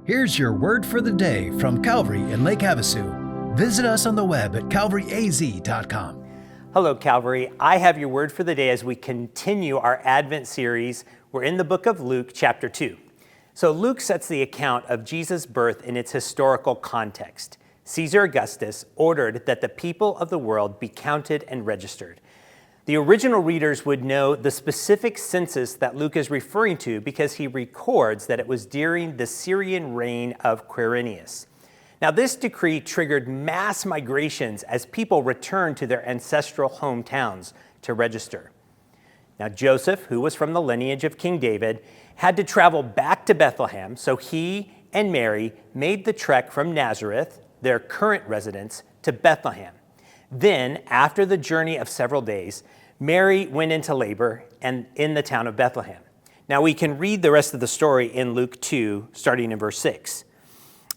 Here's your word for the day from Calvary in Lake Havasu. Visit us on the web at calvaryaz.com. Hello, Calvary. I have your word for the day as we continue our Advent series. We're in the book of Luke, chapter 2. So Luke sets the account of Jesus' birth in its historical context. Caesar Augustus ordered that the people of the world be counted and registered. The original readers would know the specific census that Luke is referring to because he records that it was during the Syrian reign of Quirinius. Now, this decree triggered mass migrations as people returned to their ancestral hometowns to register. Now, Joseph, who was from the lineage of King David, had to travel back to Bethlehem, so he and Mary made the trek from Nazareth, their current residence, to Bethlehem. Then, after the journey of several days, Mary went into labor and in the town of Bethlehem. Now, we can read the rest of the story in Luke 2, starting in verse 6.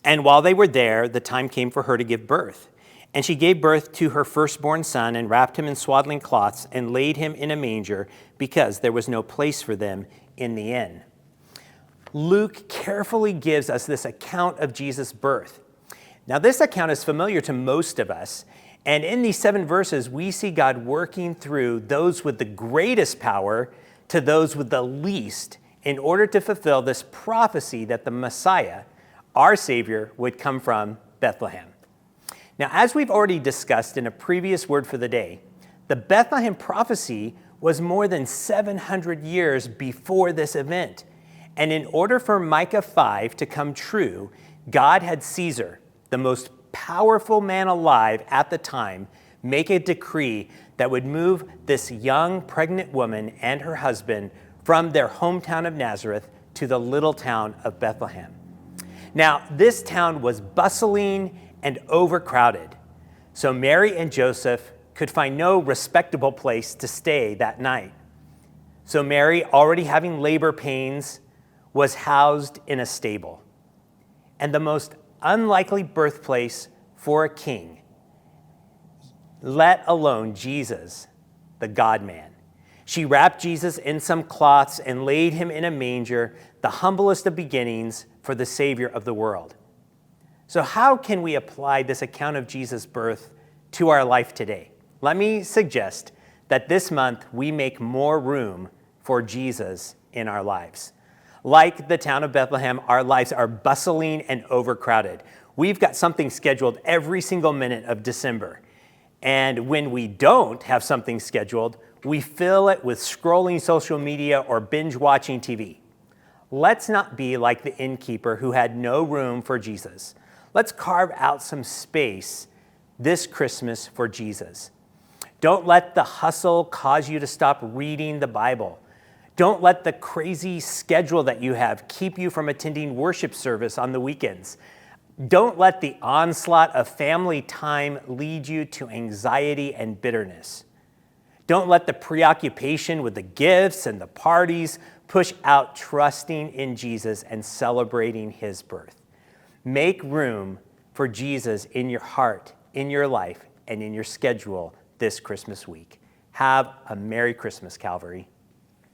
And while they were there, the time came for her to give birth. And she gave birth to her firstborn son and wrapped him in swaddling cloths and laid him in a manger because there was no place for them in the inn. Luke carefully gives us this account of Jesus' birth. Now, this account is familiar to most of us. And in these 7 verses, we see God working through those with the greatest power to those with the least in order to fulfill this prophecy that the Messiah, our Savior, would come from Bethlehem. Now, as we've already discussed in a previous word for the day, the Bethlehem prophecy was more than 700 years before this event. And in order for Micah 5 to come true, God had Caesar, the most powerful man alive at the time, make a decree that would move this young pregnant woman and her husband from their hometown of Nazareth to the little town of Bethlehem. Now, this town was bustling and overcrowded, so Mary and Joseph could find no respectable place to stay that night. So Mary, already having labor pains, was housed in a stable. And the most unlikely birthplace for a king, let alone Jesus, the God-man. She wrapped Jesus in some cloths and laid him in a manger, the humblest of beginnings for the Savior of the world. So how can we apply this account of Jesus' birth to our life today? Let me suggest that this month we make more room for Jesus in our lives. Like the town of Bethlehem, our lives are bustling and overcrowded. We've got something scheduled every single minute of December. And when we don't have something scheduled, we fill it with scrolling social media or binge watching TV. Let's not be like the innkeeper who had no room for Jesus. Let's carve out some space this Christmas for Jesus. Don't let the hustle cause you to stop reading the Bible. Don't let the crazy schedule that you have keep you from attending worship service on the weekends. Don't let the onslaught of family time lead you to anxiety and bitterness. Don't let the preoccupation with the gifts and the parties push out trusting in Jesus and celebrating his birth. Make room for Jesus in your heart, in your life, and in your schedule this Christmas week. Have a Merry Christmas, Calvary.